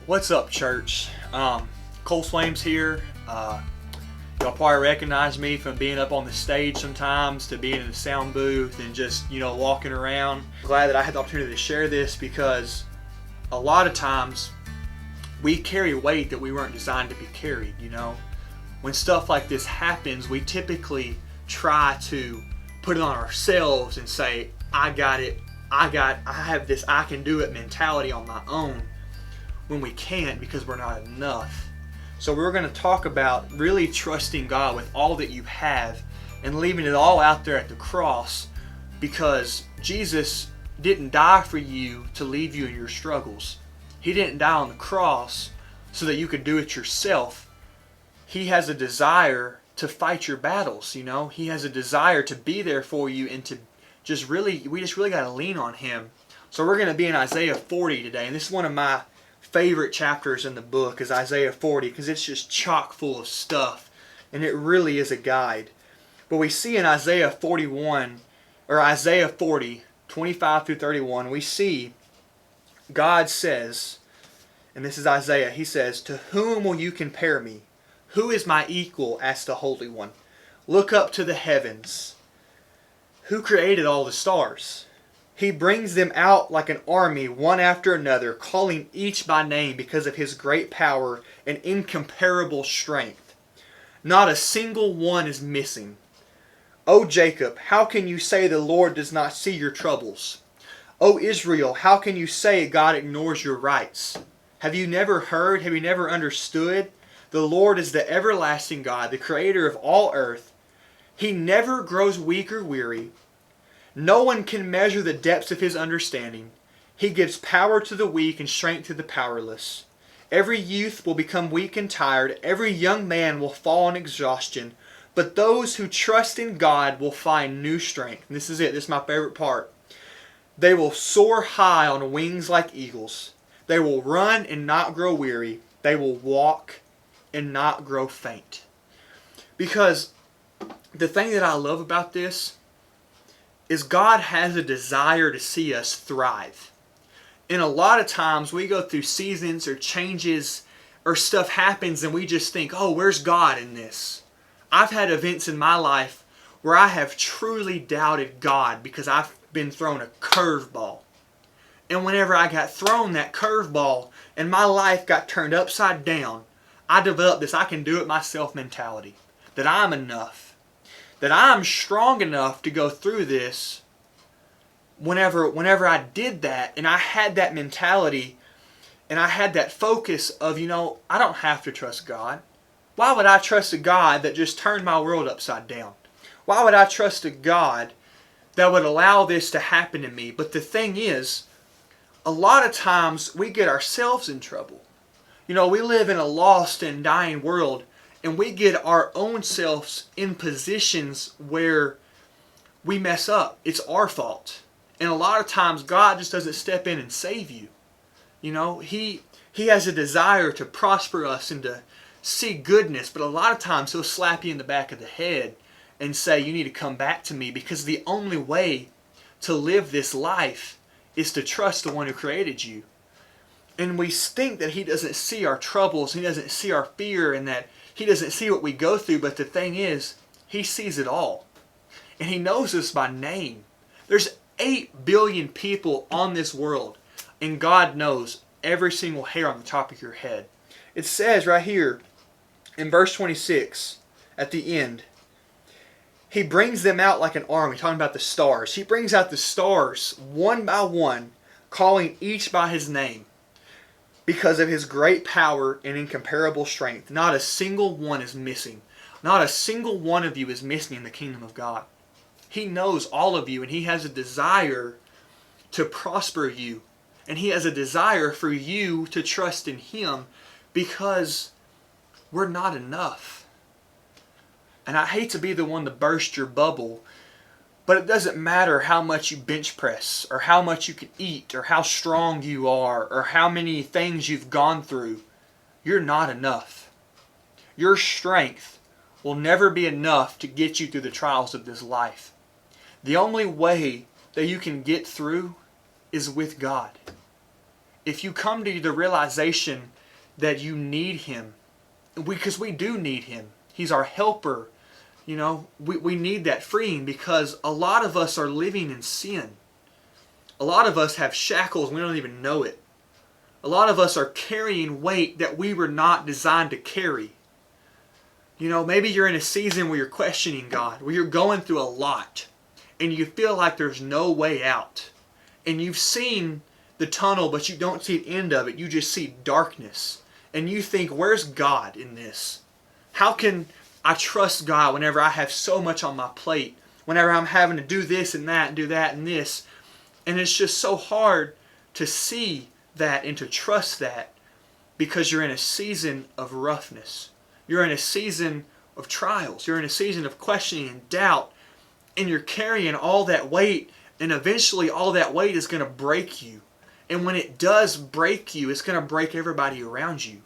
What's up, church? Kole Swaims here. Y'all probably recognize me from being up on the stage sometimes to being in the sound booth and just, walking around. Glad that I had the opportunity to share this because a lot of times we carry weight that we weren't designed to be carried, When stuff like this happens, we typically try to put it on ourselves and say, I got it, I have this I can do it mentality on my own, when we can't because we're not enough. So we're going to talk about really trusting God with all that you have and leaving it all out there at the cross, because Jesus didn't die for you to leave you in your struggles. He didn't die on the cross so that you could do it yourself. He has a desire to fight your battles, He has a desire to be there for you and to we just really got to lean on Him. So we're going to be in Isaiah 40 today, and this is one of my favorite chapters in the book, is Isaiah 40, because it's just chock full of stuff, and it really is a guide. But we see in Isaiah 40, 25 through 31, we see God says, and this is Isaiah, he says, "To whom will you compare me? Who is my equal?" asked the Holy One. "Look up to the heavens. Who created all the stars? He brings them out like an army, one after another, calling each by name because of His great power and incomparable strength. Not a single one is missing. O Jacob, how can you say the Lord does not see your troubles? O Israel, how can you say God ignores your rights? Have you never heard? Have you never understood? The Lord is the everlasting God, the creator of all earth. He never grows weak or weary. No one can measure the depths of His understanding. He gives power to the weak and strength to the powerless. Every youth will become weak and tired. Every young man will fall in exhaustion. But those who trust in God will find new strength." And this is it. This is my favorite part. "They will soar high on wings like eagles. They will run and not grow weary. They will walk and not grow faint." Because the thing that I love about this is God has a desire to see us thrive. And a lot of times we go through seasons or changes or stuff happens and we just think, oh, where's God in this? I've had events in my life where I have truly doubted God because I've been thrown a curveball. And whenever I got thrown that curveball and my life got turned upside down, I developed this I can do it myself mentality. That I'm enough. That I'm strong enough to go through this. Whenever I did that and I had that mentality and I had that focus of, I don't have to trust God. Why would I trust a God that just turned my world upside down? Why would I trust a God that would allow this to happen to me? But the thing is, a lot of times we get ourselves in trouble. We live in a lost and dying world, and we get our own selves in positions where we mess up. It's our fault. And a lot of times God just doesn't step in and save you. He has a desire to prosper us and to see goodness, but a lot of times He'll slap you in the back of the head and say, you need to come back to me, because the only way to live this life is to trust the one who created you. And we think that He doesn't see our troubles, He doesn't see our fear, and that He doesn't see what we go through, but the thing is, He sees it all. And He knows us by name. There's 8 billion people on this world, and God knows every single hair on the top of your head. It says right here in verse 26 at the end, He brings them out like an army, talking about the stars. He brings out the stars one by one, calling each by His name, because of His great power and incomparable strength. Not a single one is missing. Not a single one of you is missing in the kingdom of God. He knows all of you, and He has a desire to prosper you. And He has a desire for you to trust in Him, because we're not enough. And I hate to be the one to burst your bubble, but it doesn't matter how much you bench press, or how much you can eat, or how strong you are, or how many things you've gone through. You're not enough. Your strength will never be enough to get you through the trials of this life. The only way that you can get through is with God. if you come to the realization that you need Him, because we do need Him. He's our helper. We need that freeing because a lot of us are living in sin. A lot of us have shackles and we don't even know it. A lot of us are carrying weight that we were not designed to carry. Maybe you're in a season where you're questioning God, where you're going through a lot, and you feel like there's no way out. And you've seen the tunnel, but you don't see the end of it. You just see darkness. And you think, where's God in this? How can I trust God whenever I have so much on my plate? Whenever I'm having to do this and that and do that and this. And it's just so hard to see that and to trust that because you're in a season of roughness. You're in a season of trials. You're in a season of questioning and doubt. And you're carrying all that weight. And eventually all that weight is going to break you. And when it does break you, it's going to break everybody around you.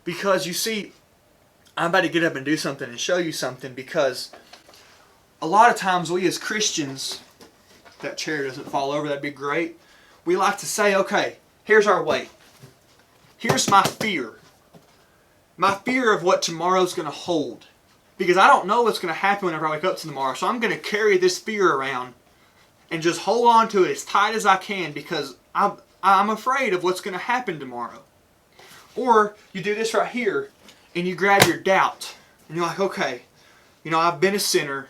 Because you see, I'm about to get up and do something and show you something, because a lot of times we as Christians, if that chair doesn't fall over, that'd be great. We like to say, okay, here's our weight. Here's my fear. My fear of what tomorrow's going to hold. Because I don't know what's going to happen whenever I wake up tomorrow. So I'm going to carry this fear around and just hold on to it as tight as I can because I'm afraid of what's going to happen tomorrow. Or you do this right here and you grab your doubt and you're like, okay, I've been a sinner.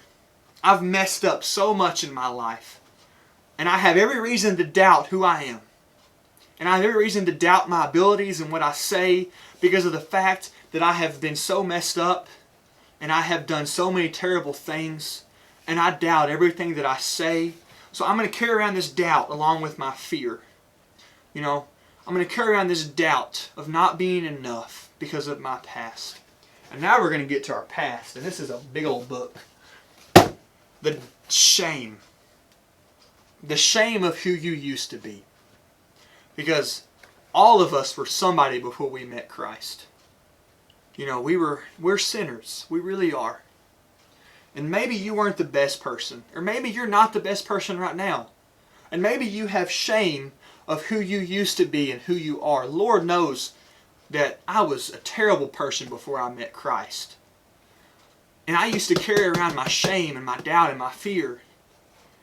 I've messed up so much in my life. And I have every reason to doubt who I am. And I have every reason to doubt my abilities and what I say because of the fact that I have been so messed up and I have done so many terrible things and I doubt everything that I say. So I'm going to carry around this doubt along with my fear. I'm going to carry around this doubt of not being enough because of my past. And now we're going to get to our past. And this is a big old book. The shame. The shame of who you used to be. Because all of us were somebody before we met Christ. We're sinners. We really are. And maybe you weren't the best person. Or maybe you're not the best person right now. And maybe you have shame of who you used to be and who you are. Lord knows that I was a terrible person before I met Christ. And I used to carry around my shame and my doubt and my fear.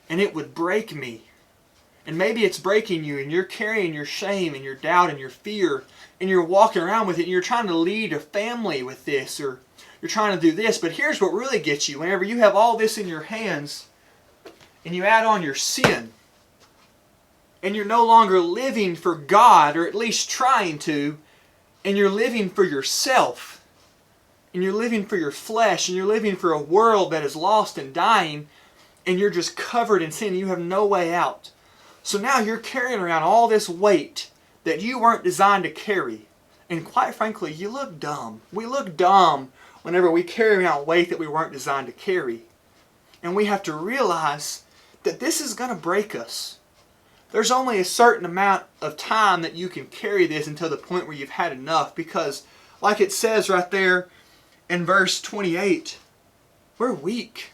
And it would break me. And maybe it's breaking you and you're carrying your shame and your doubt and your fear and you're walking around with it and you're trying to lead a family with this or you're trying to do this. But here's what really gets you. Whenever you have all this in your hands and you add on your sin and you're no longer living for God, or at least trying to, and you're living for yourself and you're living for your flesh and you're living for a world that is lost and dying and you're just covered in sin and you have no way out. So now you're carrying around all this weight that you weren't designed to carry. And quite frankly, you look dumb. We look dumb whenever we carry around weight that we weren't designed to carry. And we have to realize that this is going to break us. There's only a certain amount of time that you can carry this until the point where you've had enough. Because like it says right there in verse 28, we're weak.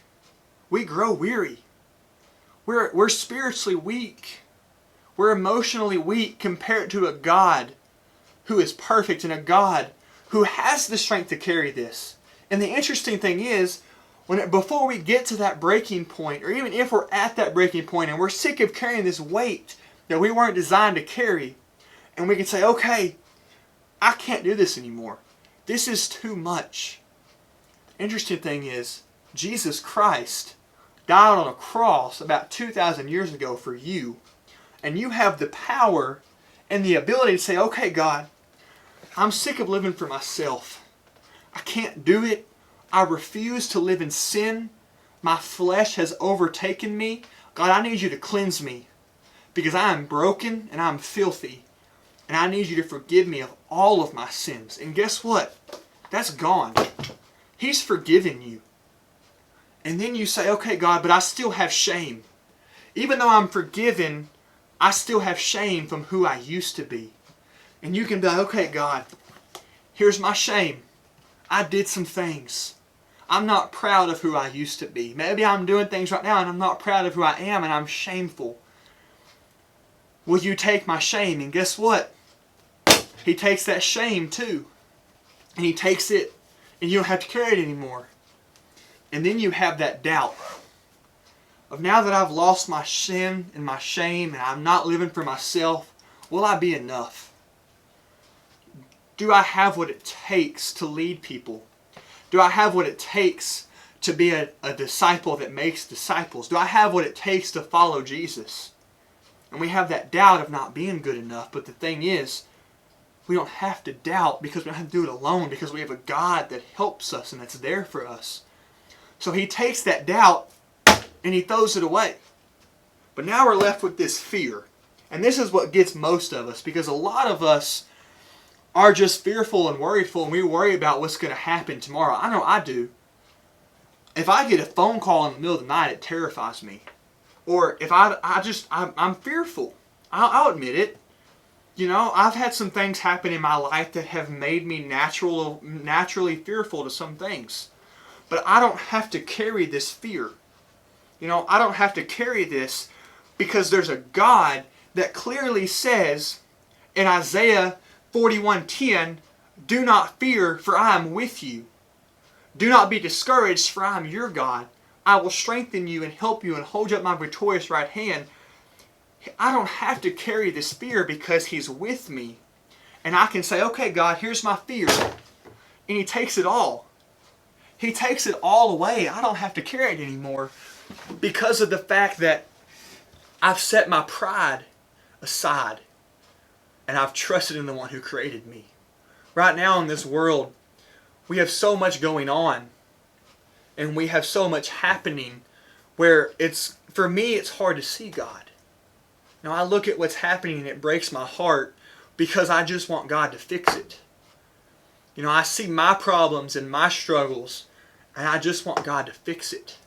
We grow weary. We're spiritually weak. We're emotionally weak compared to a God who is perfect and a God who has the strength to carry this. And the interesting thing is, before we get to that breaking point, or even if we're at that breaking point and we're sick of carrying this weight that we weren't designed to carry, and we can say, okay, I can't do this anymore. This is too much. The interesting thing is, Jesus Christ died on a cross about 2,000 years ago for you. And you have the power and the ability to say, okay, God, I'm sick of living for myself. I can't do it. I refuse to live in sin. My flesh has overtaken me. God, I need you to cleanse me because I am broken and I'm filthy. And I need you to forgive me of all of my sins. And guess what? That's gone. He's forgiven you. And then you say, okay, God, but I still have shame. Even though I'm forgiven, I still have shame from who I used to be. And you can be like, okay, God, here's my shame. I did some things. I'm not proud of who I used to be. Maybe I'm doing things right now and I'm not proud of who I am and I'm shameful. will you take my shame? And guess what? He takes that shame too. And He takes it, and you don't have to carry it anymore. And then you have that doubt of, now that I've lost my sin and my shame and I'm not living for myself, will I be enough? Do I have what it takes to lead people? Do I have what it takes to be a disciple that makes disciples? Do I have what it takes to follow Jesus? And we have that doubt of not being good enough. But the thing is, we don't have to doubt, because we don't have to do it alone, because we have a God that helps us and that's there for us. So He takes that doubt and He throws it away. But now we're left with this fear. And this is what gets most of us, because a lot of us are just fearful and worryful, and we worry about what's going to happen tomorrow. I know I do. If I get a phone call in the middle of the night, it terrifies me. Or if I'm fearful. I'll admit it. You know, I've had some things happen in my life that have made me naturally fearful to some things. But I don't have to carry this fear. You know, I don't have to carry this, because there's a God that clearly says in Isaiah 41:10, do not fear, for I am with you. Do not be discouraged, for I am your God. I will strengthen you and help you and hold you up my victorious right hand. I don't have to carry this fear, because He's with me. And I can say, okay, God, here's my fear. And He takes it all. He takes it all away. I don't have to carry it anymore, because of the fact that I've set my pride aside and I've trusted in the one who created me. Right now in this world, we have so much going on, and we have so much happening where for me, it's hard to see God. Now I look at what's happening and it breaks my heart, because I just want God to fix it. You know, I see my problems and my struggles, and I just want God to fix it.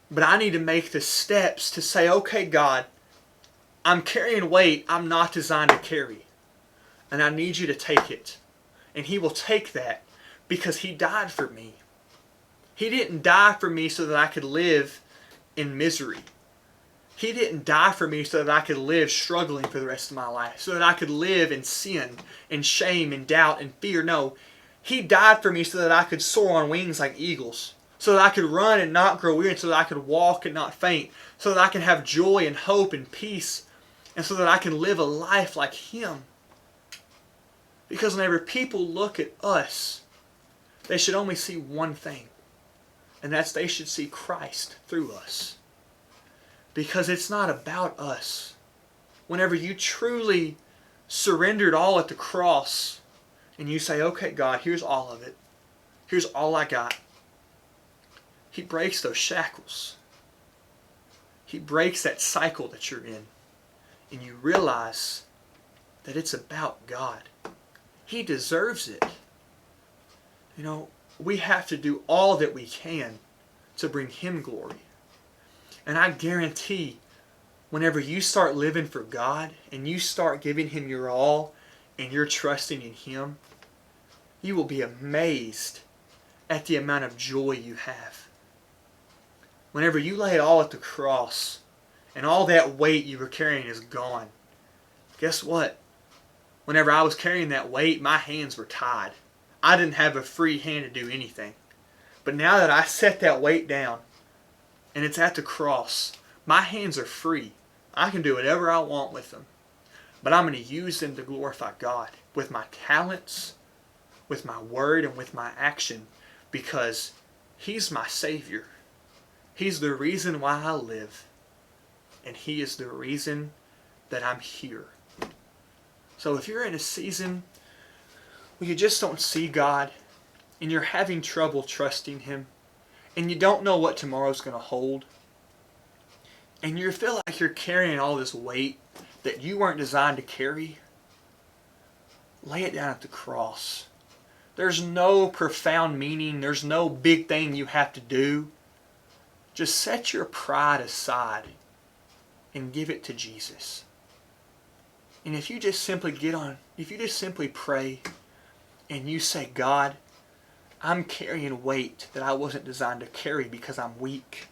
But I need to make the steps to say, okay, God, I'm carrying weight I'm not designed to carry. And I need you to take it. And He will take that, because He died for me. He didn't die for me so that I could live in misery. He didn't die for me so that I could live struggling for the rest of my life, so that I could live in sin and shame and doubt and fear. No, He died for me so that I could soar on wings like eagles, so that I could run and not grow weary, so that I could walk and not faint, so that I can have joy and hope and peace, and so that I can live a life like Him. Because whenever people look at us, they should only see one thing, and that's they should see Christ through us. Because it's not about us. Whenever you truly surrendered all at the cross, and you say, okay, God, here's all of it. Here's all I got. He breaks those shackles. He breaks that cycle that you're in. And you realize that it's about God. He deserves it. You know, we have to do all that we can to bring Him glory. And I guarantee, whenever you start living for God and you start giving Him your all and you're trusting in Him, you will be amazed at the amount of joy you have. Whenever you lay it all at the cross and all that weight you were carrying is gone, guess what? Whenever I was carrying that weight, my hands were tied. I didn't have a free hand to do anything. But now that I set that weight down and it's at the cross, my hands are free. I can do whatever I want with them. But I'm going to use them to glorify God with my talents, with my word, and with my action, because He's my Savior. He's the reason why I live. And He is the reason that I'm here. So if you're in a season where you just don't see God, and you're having trouble trusting Him, and you don't know what tomorrow's going to hold, and you feel like you're carrying all this weight that you weren't designed to carry, lay it down at the cross. There's no profound meaning. There's no big thing you have to do. Just set your pride aside and give it to Jesus. And if you just simply pray and you say, God, I'm carrying weight that I wasn't designed to carry because I'm weak,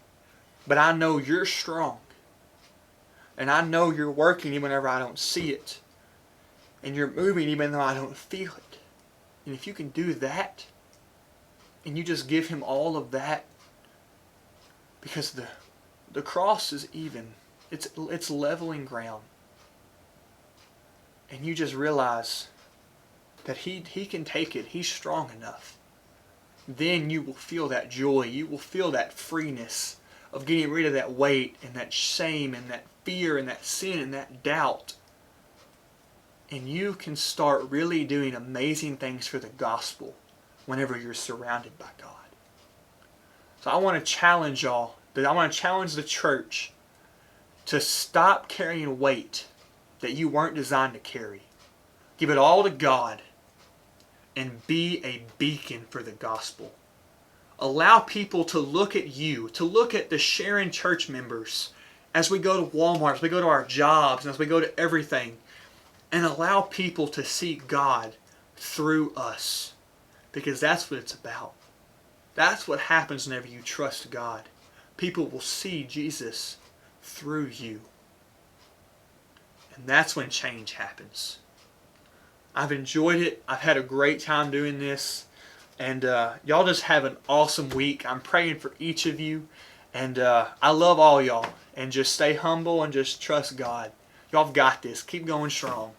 but I know You're strong. And I know you're working even whenever I don't see it. And you're moving even though I don't feel it. And if you can do that, and you just give Him all of that, because the cross is even. It's leveling ground. And you just realize that He can take it. He's strong enough. Then you will feel that joy. You will feel that freeness of getting rid of that weight and that shame and that fear and that sin and that doubt. And you can start really doing amazing things for the gospel whenever you're surrounded by God. So I want to challenge y'all, but I want to challenge the church to stop carrying weight that you weren't designed to carry. Give it all to God and be a beacon for the gospel. Allow people to look at you, to look at the Sharon Church members as we go to Walmart, as we go to our jobs, and as we go to everything, and allow people to see God through us, because that's what it's about. That's what happens whenever you trust God. People will see Jesus through you. And that's when change happens. I've enjoyed it. I've had a great time doing this. And y'all just have an awesome week. I'm praying for each of you. And I love all y'all. And just stay humble and just trust God. Y'all have got this. Keep going strong.